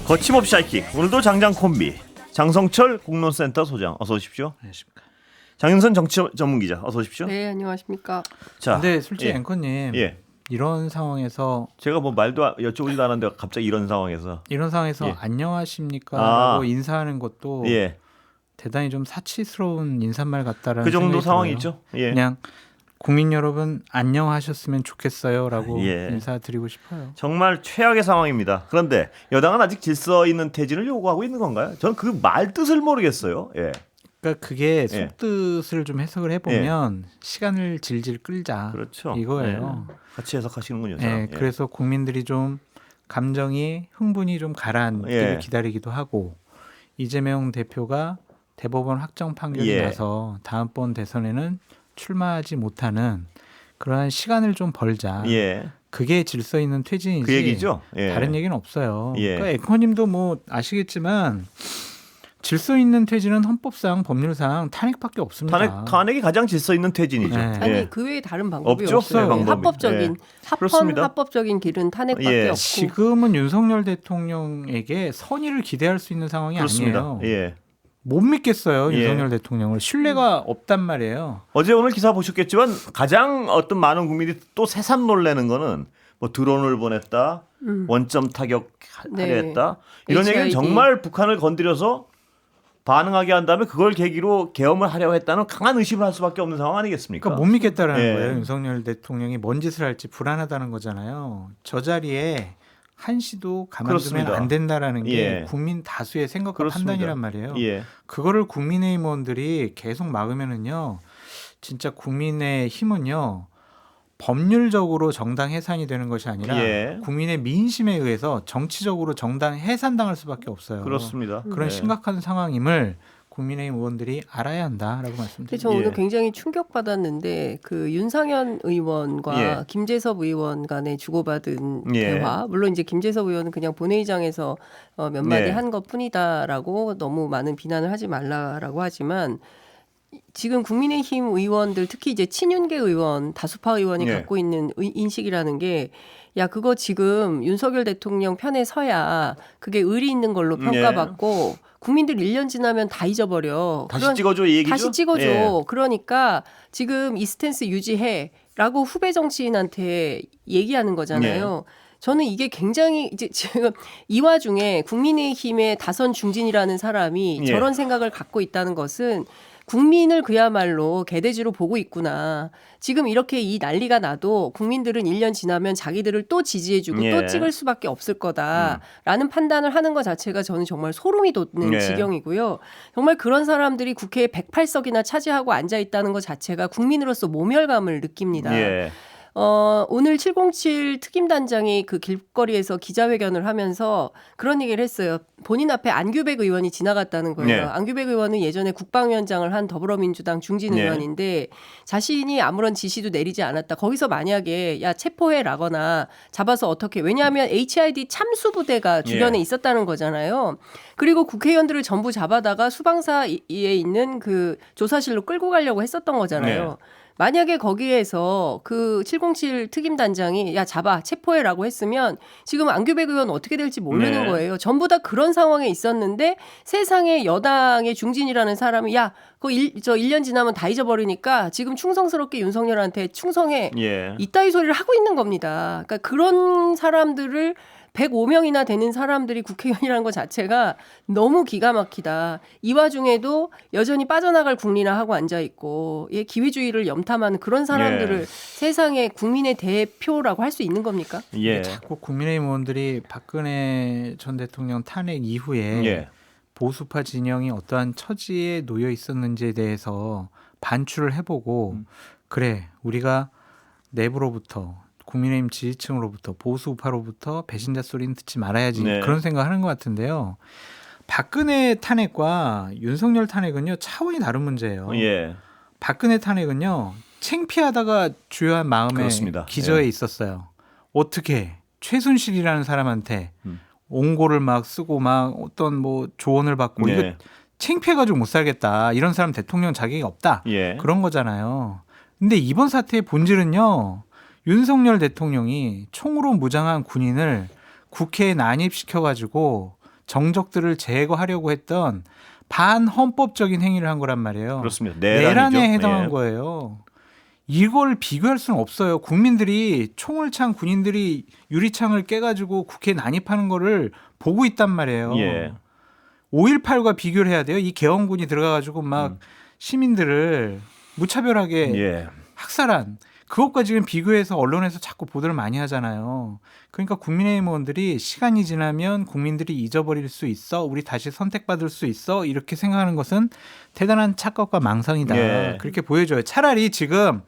거침없이 하이킥. 오늘도 장장 콤비 장성철 공론센터 소장 어서 오십시오. 안녕하십니까. 장윤선 정치 전문 기자 어서 오십시오. 네, 안녕하십니까. 자, 근데 솔직히 예. 앵커님 예. 이런 상황에서 제가 뭐 말도 여쭤보지도 않았는데 갑자기 이런 상황에서 예. 안녕하십니까라고 인사하는 것도 예. 대단히 좀 사치스러운 인사말 같다라는 그 정도 생각이 상황이죠. 들어요. 예. 그냥 국민 여러분 안녕하셨으면 좋겠어요라고 예. 인사드리고 싶어요. 정말 최악의 상황입니다. 그런데 여당은 아직 질서 있는 퇴진을 요구하고 있는 건가요? 저는 그 말 뜻을 모르겠어요. 예. 그러니까 그게 속뜻을 좀 해석을 해보면 시간을 질질 끌자 그렇죠. 이거예요. 예. 같이 해석하시는군요. 예. 그래서 국민들이 좀 감정이 흥분이 좀 가라앉기를 기다리기도 하고 이재명 대표가 대법원 확정 판결이 나서 다음번 대선에는 출마하지 못하는 그러한 시간을 좀 벌자. 그게 질서 있는 퇴진이지. 그 얘기죠. 다른 얘기는 없어요. 그러니까 에코님도 뭐 아시겠지만 질서 있는 퇴진은 헌법상 법률상 탄핵밖에 없습니다. 탄핵이 가장 질서 있는 퇴진이죠. 아니 그 외에 다른 방법이 없죠? 없어요. 방법이. 합법적인 합법적인 길은 탄핵밖에 없고. 지금은 윤석열 대통령에게 선의를 기대할 수 있는 상황이 그렇습니다. 아니에요. 못 믿겠어요. 윤석열 대통령을. 신뢰가 없단 말이에요. 어제 오늘 기사 보셨겠지만 가장 어떤 많은 국민이 또 새삼 놀라는 거는 뭐 드론을 보냈다, 원점 타격하려 했다 이런 HID. 얘기는 정말 북한을 건드려서 반응하게 한 다음에 그걸 계기로 계엄을 하려고 했다는 강한 의심을 할 수밖에 없는 상황 아니겠습니까? 그러니까 못 믿겠다라는 거예요. 윤석열 대통령이 뭔 짓을 할지 불안하다는 거잖아요. 저 자리에 한시도 가만두면 안 된다라는 게 국민 다수의 생각과 판단이란 말이에요. 그거를 국민의힘 의원들이 계속 막으면은요, 진짜 국민의 힘은요 법률적으로 정당 해산이 되는 것이 아니라 국민의 민심에 의해서 정치적으로 정당 해산당할 수밖에 없어요. 그렇습니다. 그런 심각한 상황임을 국민의힘 의원들이 알아야 한다라고 말씀드립니다. 저 오늘 굉장히 충격받았는데 그 윤상현 의원과 김재섭 의원 간에 주고받은 대화, 물론 이제 김재섭 의원은 그냥 본회의장에서 몇 마디 한 것뿐이다라고 너무 많은 비난을 하지 말라라고 하지만 지금 국민의힘 의원들 특히 이제 친윤계 의원 다수파 의원이 갖고 있는 인식이라는 게 야 그거 지금 윤석열 대통령 편에 서야 그게 의리 있는 걸로 평가받고 국민들 1년 지나면 다 잊어버려. 다시 찍어줘 이 얘기죠? 다시 찍어줘. 그러니까 지금 이 스탠스 유지해라고 후배 정치인한테 얘기하는 거잖아요. 저는 이게 굉장히 이제 지금 이 와중에 국민의힘의 다선 중진이라는 사람이 저런 생각을 갖고 있다는 것은 국민을 그야말로 개돼지로 보고 있구나. 지금 이렇게 이 난리가 나도 국민들은 1년 지나면 자기들을 또 지지해주고 또 찍을 수밖에 없을 거다라는 판단을 하는 것 자체가 저는 정말 소름이 돋는 지경이고요. 정말 그런 사람들이 국회에 108석이나 차지하고 앉아있다는 것 자체가 국민으로서 모멸감을 느낍니다. 오늘 707 특임단장이 그 길거리에서 기자회견을 하면서 그런 얘기를 했어요. 본인 앞에 안규백 의원이 지나갔다는 거예요. 안규백 의원은 예전에 국방위원장을 한 더불어민주당 중진 의원인데 자신이 아무런 지시도 내리지 않았다. 거기서 만약에 야 체포해라거나 잡아서 어떻게 왜냐하면 HID 참수부대가 주변에 있었다는 거잖아요. 그리고 국회의원들을 전부 잡아다가 수방사에 있는 그 조사실로 끌고 가려고 했었던 거잖아요. 만약에 거기에서 그 707 특임단장이 야 잡아 체포해라고 했으면 지금 안규백 의원 어떻게 될지 모르는 거예요. 전부 다 그런 상황에 있었는데 세상에 여당의 중진이라는 사람이 야 그거 1년 지나면 다 잊어버리니까 지금 충성스럽게 윤석열한테 충성해. 이따위 소리를 하고 있는 겁니다. 그러니까 그런 사람들을 105명이나 되는 사람들이 국회의원이라는 것 자체가 너무 기가 막히다. 이 와중에도 여전히 빠져나갈 국리나 하고 앉아있고 기회주의를 염탐하는 그런 사람들을 세상의 국민의 대표라고 할 수 있는 겁니까? 자꾸 국민의힘 의원들이 박근혜 전 대통령 탄핵 이후에 보수파 진영이 어떠한 처지에 놓여 있었는지에 대해서 반추를 해보고 그래 우리가 내부로부터 국민의힘 지지층으로부터 보수 우파로부터 배신자 소리는 듣지 말아야지 그런 생각하는 것 같은데요. 박근혜 탄핵과 윤석열 탄핵은요 차원이 다른 문제예요. 박근혜 탄핵은요 창피하다가 주요한 마음에 기저에 있었어요. 어떻게 최순실이라는 사람한테 옹고를 막 쓰고 막 어떤 뭐 조언을 받고 이거 창피해가지고 못 살겠다. 이런 사람 대통령 자격이 없다. 그런 거잖아요. 근데 이번 사태의 본질은요. 윤석열 대통령이 총으로 무장한 군인을 국회에 난입시켜가지고 정적들을 제거하려고 했던 반헌법적인 행위를 한 거란 말이에요. 그렇습니다. 내란에 해당한 예. 거예요. 이걸 비교할 수는 없어요. 국민들이 총을 찬 군인들이 유리창을 깨가지고 국회에 난입하는 거를 보고 있단 말이에요. 예. 5.18과 비교를 해야 돼요. 이 개헌군이 들어가가지고 막 시민들을 무차별하게 예. 학살한 그것과 지금 비교해서 언론에서 자꾸 보도를 많이 하잖아요. 그러니까 국민의힘 의원들이 시간이 지나면 국민들이 잊어버릴 수 있어, 우리 다시 선택받을 수 있어 이렇게 생각하는 것은 대단한 착각과 망상이다. 예. 그렇게 보여줘요. 차라리 지금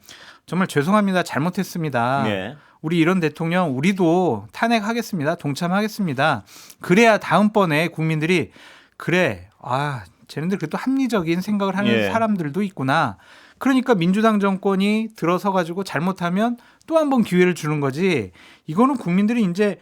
정말 죄송합니다. 잘못했습니다. 예. 우리 이런 대통령 우리도 탄핵하겠습니다. 동참하겠습니다. 그래야 다음번에 국민들이 그래, 쟤네들 그래도 합리적인 생각을 하는 예. 사람들도 있구나. 그러니까 민주당 정권이 들어서 가지고 잘못하면 또 한 번 기회를 주는 거지. 이거는 국민들이 이제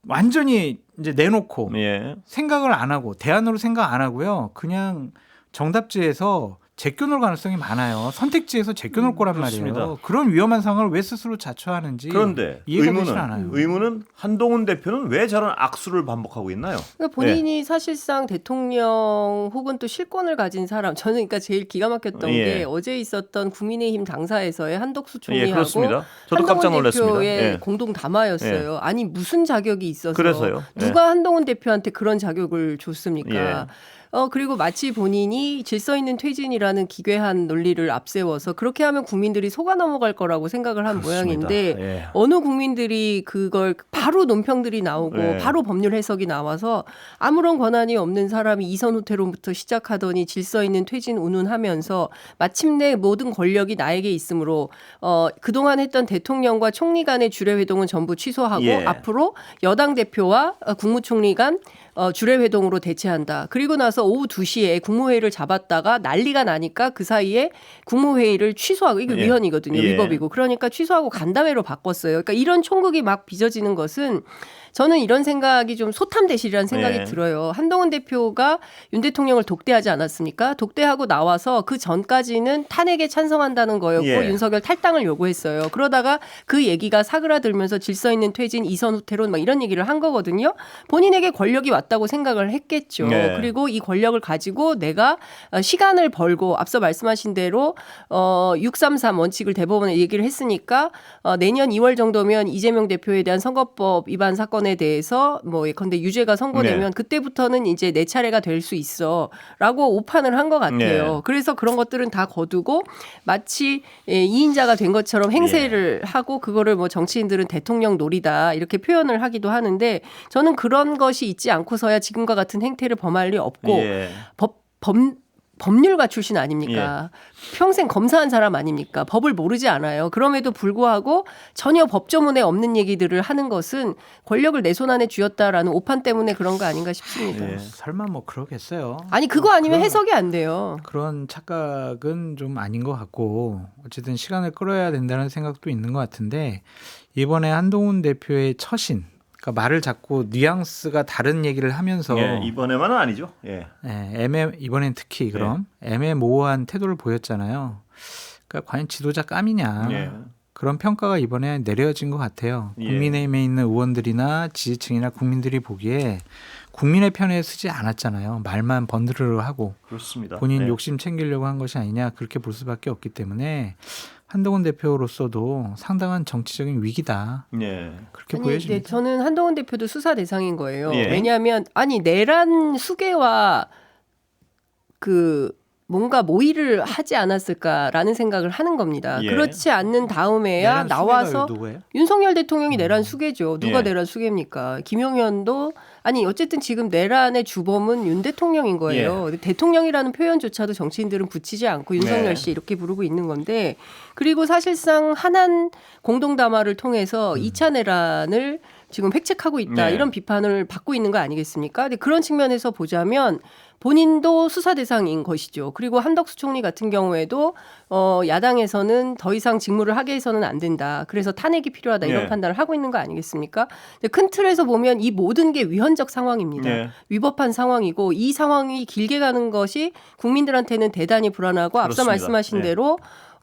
완전히 이제 내놓고 예. 생각을 안 하고 대안으로 생각 안 하고요. 그냥 정답지에서 제껴놓을 가능성이 많아요. 선택지에서 제껴놓을 거란 그렇습니다. 말이에요. 그런 위험한 상황을 왜 스스로 자처하는지 그런데 이해가 되질 않아요. 의문은 한동훈 대표는 왜 저런 악수를 반복하고 있나요? 그러니까 본인이 사실상 대통령 혹은 또 실권을 가진 사람, 저는 그러니까 제일 기가 막혔던 예. 게 어제 있었던 국민의힘 당사에서의 한덕수 예, 총리하고 그렇습니다. 저도 깜짝 한동훈 놀랐습니다. 대표의 예. 공동 담화였어요. 아니 무슨 자격이 있어서 그래서요. 누가 한동훈 대표한테 그런 자격을 줬습니까? 예. 그리고 마치 본인이 질서 있는 퇴진이라는 기괴한 논리를 앞세워서 그렇게 하면 국민들이 속아 넘어갈 거라고 생각을 한 그렇습니다. 모양인데 예. 어느 국민들이 그걸 바로 논평들이 나오고 예. 바로 법률 해석이 나와서 아무런 권한이 없는 사람이 이선 후퇴론부터 시작하더니 질서 있는 퇴진 운운하면서 마침내 모든 권력이 나에게 있으므로 그동안 했던 대통령과 총리 간의 주례회동은 전부 취소하고 예. 앞으로 여당 대표와 국무총리 간 주례회동으로 대체한다. 그리고 나서 오후 2시에 국무회의를 잡았다가 난리가 나니까 그 사이에 국무회의를 취소하고 이게 예. 위헌이거든요. 예. 위법이고. 그러니까 취소하고 간담회로 바꿨어요. 그러니까 이런 총극이 막 빚어지는 것은 저는 이런 생각이 좀 소탐대실이라는 생각이 예. 들어요. 한동훈 대표가 윤 대통령을 독대하지 않았습니까? 독대하고 나와서 그 전까지는 탄핵에 찬성한다는 거였고 예. 윤석열 탈당을 요구했어요. 그러다가 그 얘기가 사그라들면서 질서 있는 퇴진, 이선 후퇴론 막 이런 얘기를 한 거거든요. 본인에게 권력이 왔다고 생각을 했겠죠. 예. 그리고 이 권력을 가지고 내가 시간을 벌고 앞서 말씀하신 대로 633 원칙을 대법원에 얘기를 했으니까 내년 2월 정도면 이재명 대표에 대한 선거법 위반 사건에 대해서 뭐 예컨대 유죄가 선고되면 네. 그때부터는 이제 내 차례가 될 수 있어라고 오판을 한 것 같아요. 네. 그래서 그런 것들은 다 거두고 마치 2인자가 된 것처럼 행세를 하고 그거를 뭐 정치인들은 대통령 놀이다 이렇게 표현을 하기도 하는데 저는 그런 것이 있지 않고서야 지금과 같은 행태를 범할 리 없고 예. 법률가 출신 아닙니까? 평생 검사한 사람 아닙니까? 법을 모르지 않아요. 그럼에도 불구하고 전혀 법조문에 없는 얘기들을 하는 것은 권력을 내 손 안에 쥐었다라는 오판 때문에 그런 거 아닌가 싶습니다. 예. 설마 뭐 그러겠어요. 아니 그거 아니면 그런- 해석이 안 돼요. 그런 착각은 좀 아닌 것 같고 어쨌든 시간을 끌어야 된다는 생각도 있는 것 같은데 이번에 한동훈 대표의 처신 그러니까 말을 자꾸 뉘앙스가 다른 얘기를 하면서 예. 이번에만은 아니죠. 예. 이번엔 특히 그럼 애매모호한 태도를 보였잖아요. 그러니까 과연 지도자 깜이냐 예. 그런 평가가 이번에 내려진 것 같아요. 예. 국민의힘에 있는 의원들이나 지지층이나 국민들이 보기에 국민의 편에 서지 않았잖아요. 말만 번드르르 하고 그렇습니다. 본인 예. 욕심 챙기려고 한 것이 아니냐 그렇게 볼 수밖에 없기 때문에 한동훈 대표로서도 상당한 정치적인 위기다. 예. 그렇게 아니, 보여집니다. 네, 저는 한동훈 대표도 수사 대상인 거예요. 예. 왜냐하면 아니 내란 수괴와 그 뭔가 모의를 하지 않았을까라는 생각을 하는 겁니다. 예. 그렇지 않는 다음에야 내란 나와서 수혜가 누구예요? 윤석열 대통령이 내란 수괴죠. 누가 예. 내란 수괴입니까? 김용현도 아니 어쨌든 지금 내란의 주범은 윤 대통령인 거예요. 대통령이라는 표현조차도 정치인들은 붙이지 않고 윤석열 네. 씨 이렇게 부르고 있는 건데 그리고 사실상 한한 공동담화를 통해서 2차 내란을 지금 획책하고 있다 네. 이런 비판을 받고 있는 거 아니겠습니까? 근데 그런 측면에서 보자면 본인도 수사 대상인 것이죠. 그리고 한덕수 총리 같은 경우에도 야당에서는 더 이상 직무를 하게 해서는 안 된다. 그래서 탄핵이 필요하다 이런 네. 판단을 하고 있는 거 아니겠습니까? 근데 큰 틀에서 보면 이 모든 게 위헌적 상황입니다. 네. 위법한 상황이고 이 상황이 길게 가는 것이 국민들한테는 대단히 불안하고 앞서 그렇습니다. 말씀하신 네. 대로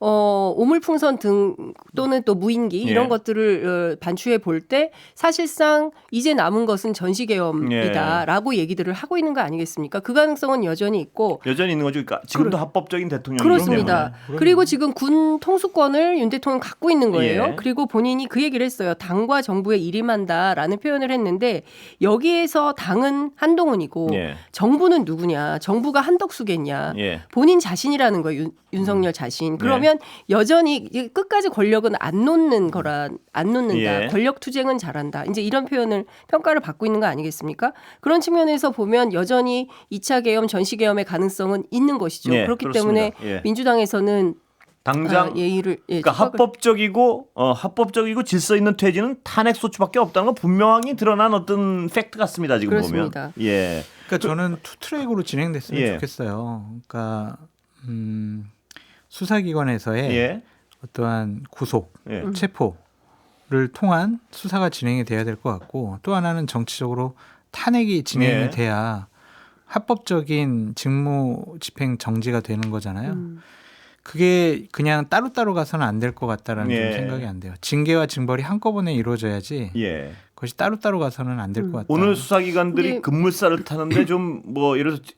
오물풍선 등 또는 또 무인기 이런 것들을 반추해 볼 때 사실상 이제 남은 것은 전시계엄이다라고 얘기들을 하고 있는 거 아니겠습니까? 그 가능성은 여전히 있고 여전히 있는 거죠. 그러니까 지금도 합법적인 대통령이기 그렇습니다. 때문에. 그리고 지금 군 통수권을 윤 대통령 갖고 있는 거예요. 예. 그리고 본인이 그 얘기를 했어요. 당과 정부에 일임한다라는 표현을 했는데 여기에서 당은 한동훈이고 예. 정부는 누구냐? 정부가 한덕수겠냐? 예. 본인 자신이라는 거예요. 윤석열 자신. 그러면 여전히 끝까지 권력은 안 놓는다. 예. 권력 투쟁은 잘한다. 이제 이런 표현을 평가를 받고 있는 거 아니겠습니까? 그런 측면에서 보면 여전히 2차 계엄, 전시 계엄의 가능성은 있는 것이죠. 예, 그렇기 그렇습니다. 때문에 예. 민주당에서는 당장 예의를 그러니까 합법적이고 질서 있는 퇴진은 탄핵 소추밖에 없다는 건 분명히 드러난 어떤 팩트 같습니다. 지금 그렇습니다. 보면. 예. 그러니까 저는 투 트랙으로 진행됐으면 예. 좋겠어요. 그러니까 수사기관에서의 예. 어떠한 구속, 예. 체포를 통한 수사가 진행이 돼야 될 것 같고 또 하나는 정치적으로 탄핵이 진행이 예. 돼야 합법적인 직무집행 정지가 되는 거잖아요. 그게 그냥 따로따로 가서는 안 될 것 같다라는 예. 좀 생각이 안 돼요. 징계와 징벌이 한꺼번에 이루어져야지 예. 그것이 따로따로 가서는 안 될 것 같다. 오늘 수사기관들이 근데- 급물살을 타는데 좀 뭐 예를 들어서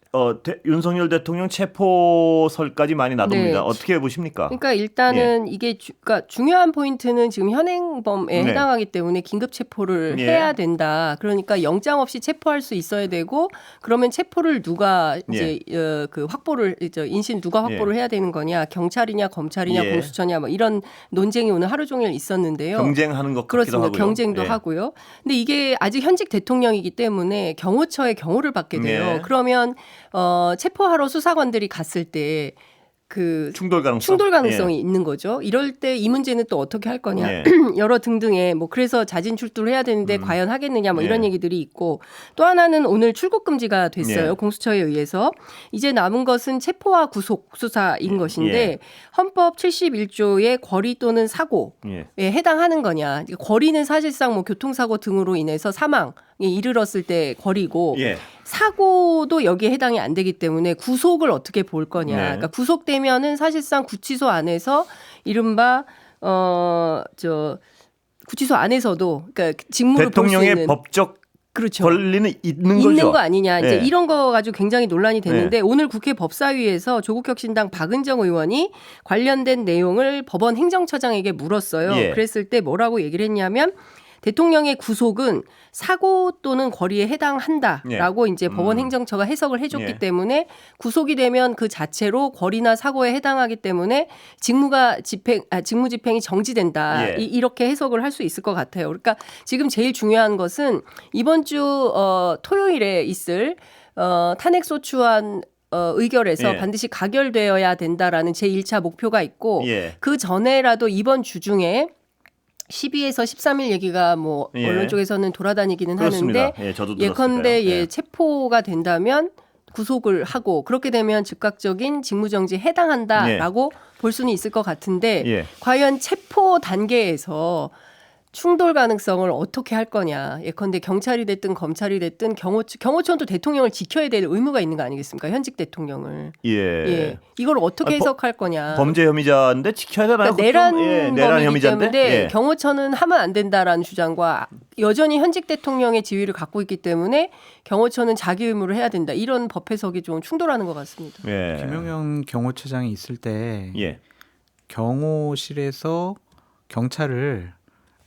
윤석열 대통령 체포설까지 많이 나놉니다. 네. 어떻게 보십니까? 그러니까 일단은 이게 그러니까 중요한 포인트는 지금 현행범에 네. 해당하기 때문에 긴급 체포를 예. 해야 된다. 그러니까 영장 없이 체포할 수 있어야 되고 그러면 체포를 누가 이제 그 확보를 이제 인신 누가 확보를 해야 되는 거냐? 경찰이냐, 검찰이냐, 예. 공수처냐 뭐 이런 논쟁이 오늘 하루 종일 있었는데요. 경쟁하는 것 같기도 그렇습니다. 하고요. 경쟁도 예. 하고요. 근데 이게 아직 현직 대통령이기 때문에 경호처의 경호를 받게 돼요. 네. 그러면 체포하러 수사관들이 갔을 때 그 충돌 가능성. 충돌 가능성이 있는 거죠. 이럴 때 이 문제는 또 어떻게 할 거냐. 예. 여러 등등의 뭐 그래서 자진 출두를 해야 되는데 과연 하겠느냐 뭐 이런 예. 얘기들이 있고 또 하나는 오늘 출국 금지가 됐어요. 예. 공수처에 의해서. 이제 남은 것은 체포와 구속 수사인 것인데 예. 헌법 71조의 거리 또는 사고에 예. 해당하는 거냐. 거리는 사실상 뭐 교통사고 등으로 인해서 사망에 이르렀을 때 거리고 예. 사고도 여기에 해당이 안 되기 때문에 구속을 어떻게 볼 거냐. 네. 그러니까 구속되면은 사실상 구치소 안에서 이른바 구치소 안에서도 그러니까 직무를 볼 수 대통령의 있는 법적 그렇죠. 권리는 있는 있는 거죠. 거 아니냐. 이제 네. 이런 거 가지고 굉장히 논란이 됐는데 오늘 국회 법사위에서 조국혁신당 박은정 의원이 관련된 내용을 법원 행정처장에게 물었어요. 예. 그랬을 때 뭐라고 얘기를 했냐면 대통령의 구속은 사고 또는 거리에 해당한다라고 이제 법원 행정처가 해석을 해줬기 예. 때문에 구속이 되면 그 자체로 거리나 사고에 해당하기 때문에 직무 집행이 정지된다. 예. 이렇게 해석을 할 수 있을 것 같아요. 그러니까 지금 제일 중요한 것은 이번 주 토요일에 있을 탄핵소추안 의결에서 예. 반드시 가결되어야 된다라는 제1차 목표가 있고 예. 그 전에라도 이번 주 중에 12에서 13일 얘기가 뭐 예. 언론 쪽에서는 돌아다니기는 그렇습니다. 하는데 예, 저도 예컨대 들었을까요? 체포가 된다면 구속을 하고 그렇게 되면 즉각적인 직무정지에 해당한다라고 볼 수는 있을 것 같은데 예. 과연 체포 단계에서 충돌 가능성을 어떻게 할 거냐. 예컨대 경찰이 됐든 검찰이 됐든 경호처도 대통령을 지켜야 될 의무가 있는 거 아니겠습니까? 현직 대통령을. 예. 이걸 어떻게 아, 해석할 거냐. 범죄 혐의자인데 지켜야 되나요? 그러니까 내란 내란 혐의자인데. 때문에 예. 경호처는 하면 안 된다라는 주장과 여전히 현직 대통령의 지위를 갖고 있기 때문에 경호처는 자기 의무를 해야 된다. 이런 법 해석이 좀 충돌하는 것 같습니다. 예. 김용현 경호처장이 있을 때 예. 경호실에서 경찰을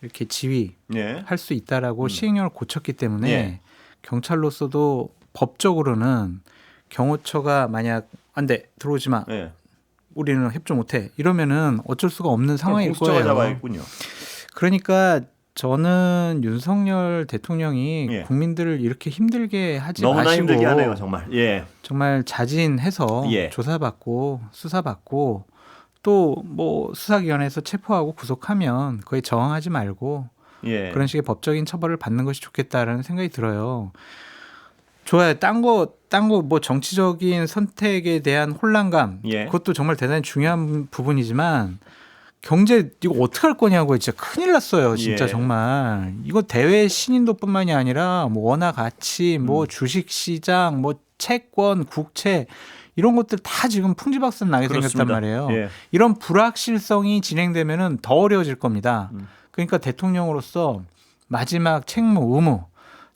이렇게 지휘할 예. 수 있다라고 시행령을 고쳤기 때문에 예. 경찰로서도 법적으로는 경호처가 만약 안 돼 들어오지 마 예. 우리는 협조 못해 이러면은 어쩔 수가 없는 상황일 공수처가 잡아 거예요. 있군요. 그러니까 저는 윤석열 대통령이 예. 국민들을 이렇게 힘들게 하지 너무나 마시고 힘들게 하네요, 정말. 예. 정말 자진해서 예. 조사받고 수사받고 또 뭐 수사기관에서 체포하고 구속하면 그에 저항하지 말고 예. 그런 식의 법적인 처벌을 받는 것이 좋겠다라는 생각이 들어요. 좋아요. 딴 거 뭐 정치적인 선택에 대한 혼란감 예. 그것도 정말 대단히 중요한 부분이지만 경제 이거 어떻게 할 거냐고 진짜 큰일 났어요. 진짜 예. 정말 이거 대외 신인도뿐만이 아니라 뭐 원화 가치, 뭐 주식 시장, 뭐 채권, 국채 이런 것들 다 지금 풍지박산 나게 그렇습니다. 생겼단 말이에요. 예. 이런 불확실성이 진행되면은 더 어려워질 겁니다. 그러니까 대통령으로서 마지막 책무, 의무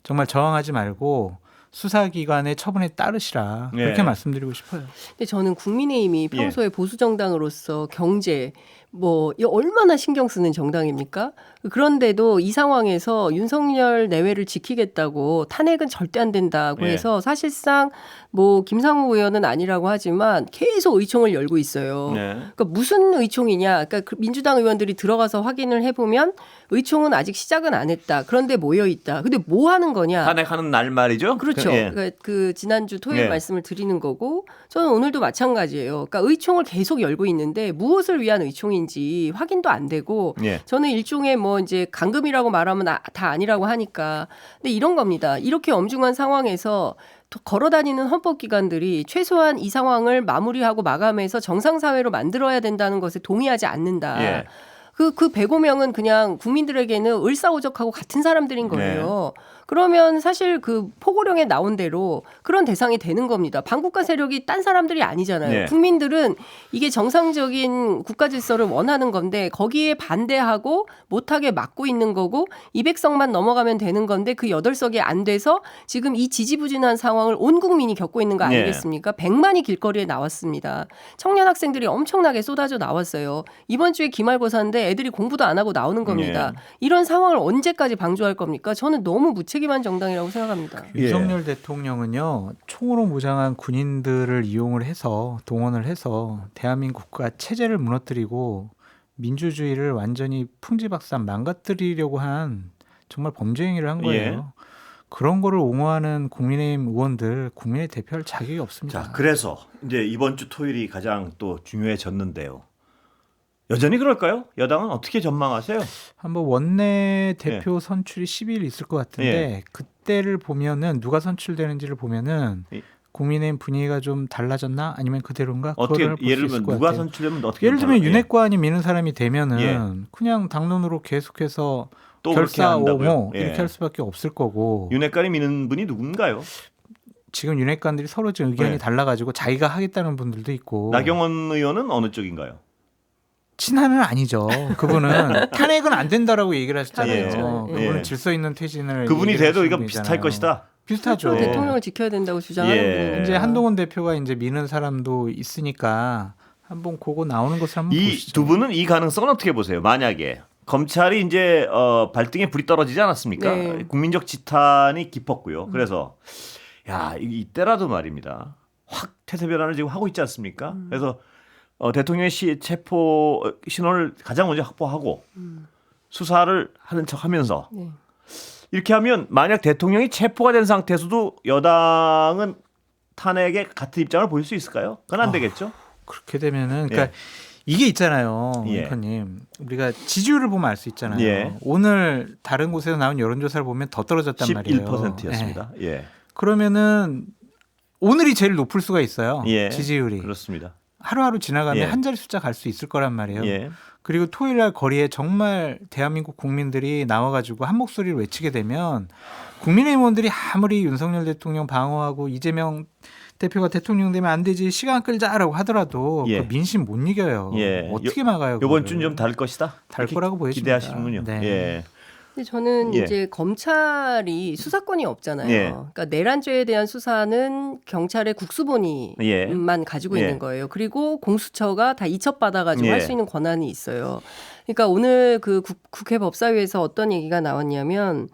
정말 저항하지 말고 수사기관의 처분에 따르시라 그렇게 예. 말씀드리고 싶어요. 근데 저는 국민의힘이 평소에 보수 정당으로서 경제 뭐 이 얼마나 신경 쓰는 정당입니까? 그런데도 이 상황에서 윤석열 내외를 지키겠다고 탄핵은 절대 안 된다고 예. 해서 사실상 뭐 김상우 의원은 아니라고 하지만 계속 의총을 열고 있어요. 네. 그러니까 무슨 의총이냐? 그러니까 그 민주당 의원들이 들어가서 확인을 해보면 의총은 아직 시작은 안 했다. 그런데 모여 있다. 근데 뭐 하는 거냐? 탄핵하는 날 말이죠. 그렇죠. 예. 그러니까 그 지난주 토요일 예. 말씀을 드리는 거고 저는 오늘도 마찬가지예요. 그러니까 의총을 계속 열고 있는데 무엇을 위한 의총인지 확인도 안 되고 예. 저는 일종의 뭐 이제 감금이라고 말하면 다 아니라고 하니까 근데 이런 겁니다. 이렇게 엄중한 상황에서 걸어다니는 헌법기관들이 최소한 이 상황을 마무리하고 마감해서 정상사회로 만들어야 된다는 것에 동의하지 않는다. 예. 그 105명은 그냥 국민들에게는 을사오적하고 같은 사람들인 거예요. 그러면 사실 그 포고령에 나온 대로 그런 대상이 되는 겁니다. 반국가 세력이 딴 사람들이 아니잖아요. 네. 국민들은 이게 정상적인 국가 질서를 원하는 건데 거기에 반대하고 못하게 막고 있는 거고 200석만 넘어가면 되는 건데 그 8석이 안 돼서 지금 이 지지부진한 상황을 온 국민이 겪고 있는 거 아니겠습니까? 100만이 길거리에 나왔습니다. 청년 학생들이 엄청나게 쏟아져 나왔어요. 이번 주에 기말고사인데 애들이 공부도 안 하고 나오는 겁니다. 이런 상황을 언제까지 방조할 겁니까? 저는 너무 무책임한 정당이라고 생각합니다. 예. 윤석열 대통령은요 총으로 무장한 군인들을 이용을 해서 동원을 해서 대한민국 국가 체제를 무너뜨리고 민주주의를 완전히 풍지박산 망가뜨리려고 한 정말 범죄 행위를 한 거예요. 예. 그런 거를 옹호하는 국민의힘 의원들 국민의 대표할 자격이 없습니다. 자, 그래서 이제 이번 주 토요일이 가장 또 중요해졌는데요. 여전히 그럴까요? 여당은 어떻게 전망하세요? 한번 원내 대표 선출이 10일 있을 것 같은데 그때를 보면은 누가 선출되는지를 보면은 국민의힘 분위기가 좀 달라졌나 아니면 그대로인가? 어떻게 그거를 볼 예를 수 있을 들면 것 누가 같아요. 선출되면 어떻게 예를 들면 전망해요? 윤핵관이 미는 사람이 되면은 그냥 당론으로 계속해서 또 그렇게 한다고요? 결사오모 예. 이렇게 할 수밖에 없을 거고 윤핵관이 미는 분이 누군가요? 지금 윤핵관들이 서로 지금 의견이 네. 달라가지고 자기가 하겠다는 분들도 있고 나경원 의원은 어느 쪽인가요? 친한은 아니죠. 그분은 탄핵은 안 된다라고 얘기를 하셨잖아요. 탄핵이죠. 예. 그분은 예. 질서 있는 퇴진을 그분이 얘기를 돼도 하시는 이거 분이잖아요. 비슷할 것이다. 비슷하죠. 그렇죠. 대통령을 지켜야 된다고 주장하는 예. 분이니까. 이제 한동훈 대표가 이제 미는 사람도 있으니까 한번 그거 나오는 것을 한번 이 보시죠. 두 분은 이 가능성은 어떻게 보세요? 만약에 검찰이 이제 발등에 불이 떨어지지 않았습니까? 네. 국민적 지탄이 깊었고요. 그래서 야 이때라도 말입니다. 확 태세 변환을 지금 하고 있지 않습니까? 그래서 대통령의 체포 신원을 가장 먼저 확보하고 수사를 하는 척하면서 네. 이렇게 하면 만약 대통령이 체포가 된 상태에서도 여당은 탄핵에 같은 입장을 보일 수 있을까요? 그건 안 되겠죠. 그렇게 되면은 그러니까 이게 있잖아요, 예. 원커님. 우리가 지지율을 보면 알 수 있잖아요. 예. 오늘 다른 곳에서 나온 여론조사를 보면 더 떨어졌단 말이에요. 11%였습니다. 예. 그러면은 오늘이 제일 높을 수가 있어요. 예. 지지율이. 그렇습니다. 하루하루 지나가면 예. 한 자리 숫자 갈 수 있을 거란 말이에요. 예. 그리고 토요일 날 거리에 정말 대한민국 국민들이 나와가지고 한 목소리를 외치게 되면 국민의힘 의원들이 아무리 윤석열 대통령 방어하고 이재명 대표가 대통령 되면 안 되지 시간 끌자라고 하더라도 예. 그 민심 못 이겨요. 예. 어떻게 막아요? 이번 그거를. 주는 좀 다를 것이다. 달 이렇게 거라고 보여집니다. 기대하시는군요. 네. 예. 근데 저는 예. 이제 검찰이 수사권이 없잖아요. 예. 그러니까 내란죄에 대한 수사는 경찰의 국수본이만 예. 가지고 예. 있는 거예요. 그리고 공수처가 다 이첩받아가지고 예. 할 수 있는 권한이 있어요. 그러니까 오늘 그 국회 법사위에서 어떤 얘기가 나왔냐면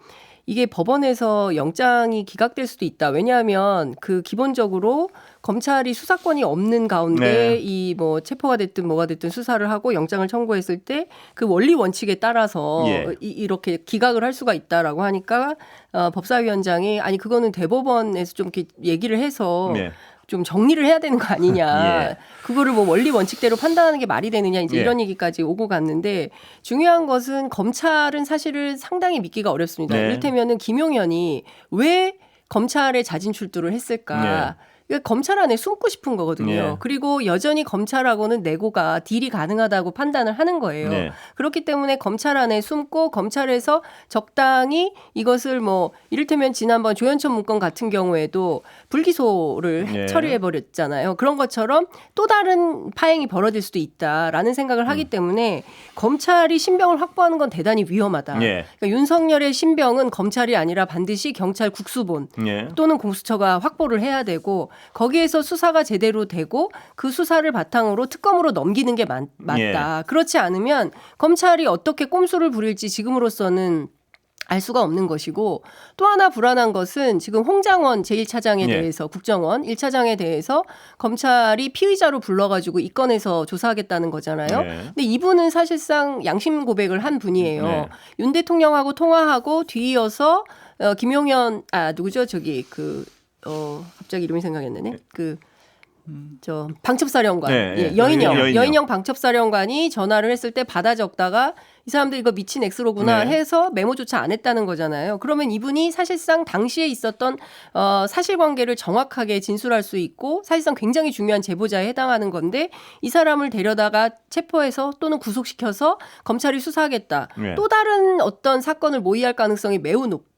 이게 법원에서 영장이 기각될 수도 있다. 왜냐하면 그 기본적으로 검찰이 수사권이 없는 가운데 네. 이 뭐 체포가 됐든 뭐가 됐든 수사를 하고 영장을 청구했을 때 그 원리 원칙에 따라서 예. 이렇게 기각을 할 수가 있다라고 하니까 법사위원장이 아니 그거는 대법원에서 좀 이렇게 얘기를 해서 네. 좀 정리를 해야 되는 거 아니냐. 예. 그거를 뭐 원리 원칙대로 판단하는 게 말이 되느냐 이제 예. 이런 얘기까지 오고 갔는데 중요한 것은 검찰은 사실은 상당히 믿기가 어렵습니다. 네. 이를테면은 김용현이 왜 검찰에 자진 출두를 했을까? 네. 그러니까 검찰 안에 숨고 싶은 거거든요. 예. 그리고 여전히 검찰하고는 내고가 딜이 가능하다고 판단을 하는 거예요. 네. 그렇기 때문에 검찰 안에 숨고 검찰에서 적당히 이것을 뭐 이를테면 지난번 조현천 문건 같은 경우에도 불기소를 예. 처리해버렸잖아요. 그런 것처럼 또 다른 파행이 벌어질 수도 있다라는 생각을 하기 때문에 검찰이 신병을 확보하는 건 대단히 위험하다. 예. 그러니까 윤석열의 신병은 검찰이 아니라 반드시 경찰 국수본 예. 또는 공수처가 확보를 해야 되고 거기에서 수사가 제대로 되고 그 수사를 바탕으로 특검으로 넘기는 게 맞다. 그렇지 않으면 검찰이 어떻게 꼼수를 부릴지 지금으로서는 알 수가 없는 것이고 또 하나 불안한 것은 지금 홍장원 제1차장에 대해서 국정원 1차장에 대해서 검찰이 피의자로 불러가지고 이 건에서 조사하겠다는 거잖아요. 네. 근데 이분은 사실상 양심 고백을 한 분이에요. 네. 윤 대통령하고 통화하고 뒤이어서 김용현 누구죠? 저기 갑자기 이름이 생각이 안 나네. 저 방첩사령관 네, 여인영 방첩사령관이 전화를 했을 때 받아 적다가 이 사람들 이거 미친 엑스로구나 네. 해서 메모조차 안 했다는 거잖아요. 그러면 이분이 사실상 당시에 있었던 사실관계를 정확하게 진술할 수 있고 사실상 굉장히 중요한 제보자에 해당하는 건데 이 사람을 데려다가 체포해서 또는 구속시켜서 검찰이 수사하겠다. 네. 또 다른 어떤 사건을 모의할 가능성이 매우 높다.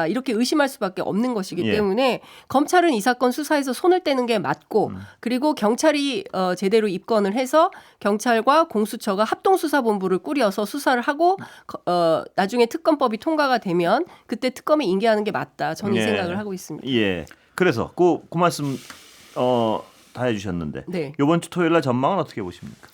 이렇게 의심할 수밖에 없는 것이기 예. 때문에 검찰은 이 사건 수사에서 손을 떼는 게 맞고 그리고 경찰이 제대로 입건을 해서 경찰과 공수처가 합동수사본부를 꾸려서 수사를 하고 나중에 특검법이 통과가 되면 그때 특검에 인계하는 게 맞다. 저는 이 예. 생각을 하고 있습니다. 예. 그래서 그 말씀 다 해주셨는데 네. 이번 주 토요일 날 전망은 어떻게 보십니까?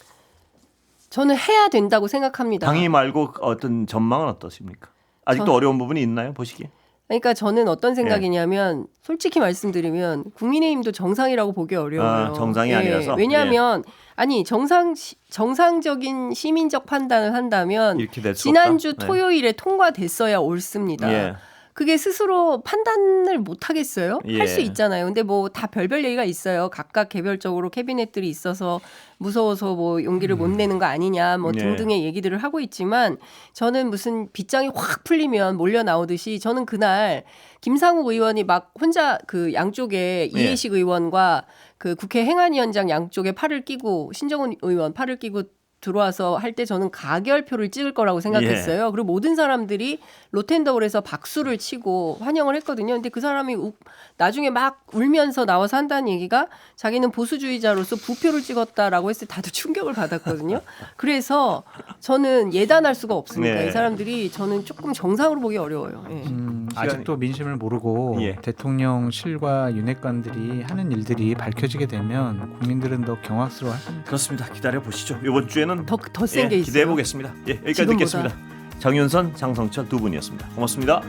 저는 해야 된다고 생각합니다. 당이 말고 어떤 전망은 어떠십니까? 아직도 어려운 부분이 있나요? 보시기에? 그러니까 저는 어떤 생각이냐면 솔직히 말씀드리면 국민의힘도 정상이라고 보기 어려워요. 정상이 아니라서? 왜냐하면 아니 정상적인 시민적 판단을 한다면 이렇게 될 수 지난주 없다? 네. 토요일에 통과됐어야 옳습니다. 예. 그게 스스로 판단을 못 하겠어요? 예. 할 수 있잖아요. 근데 뭐 다 별별 얘기가 있어요. 각각 개별적으로 캐비넷들이 있어서 무서워서 뭐 용기를 못 내는 거 아니냐 뭐 예. 등등의 얘기들을 하고 있지만 저는 무슨 빗장이 확 풀리면 몰려 나오듯이 저는 그날 김상욱 의원이 막 혼자 그 양쪽에 예. 이해식 의원과 그 국회 행안위원장 양쪽에 팔을 끼고 신정훈 의원 팔을 끼고 들어와서 할 때 저는 가결표를 찍을 거라고 생각했어요. 그리고 모든 사람들이 로텐더홀에서 박수를 치고 환영을 했거든요. 근데 그 사람이 나중에 막 울면서 나와서 한다는 얘기가 자기는 보수주의자로서 부표를 찍었다라고 했을 때 다들 충격을 받았거든요. 그래서 저는 예단할 수가 없습니다. 네. 이 사람들이 저는 조금 정상으로 보기 어려워요. 예. 아직도 민심을 모르고 예. 대통령실과 윤핵관들이 하는 일들이 밝혀지게 되면 국민들은 더 경악스러워할 겁니다. 그렇습니다. 기다려 보시죠. 이번 주에는 더 센 게 있어요. 기대해 보겠습니다. 예, 여기까지 지금보다. 듣겠습니다. 장윤선, 장성철 두 분이었습니다. 고맙습니다.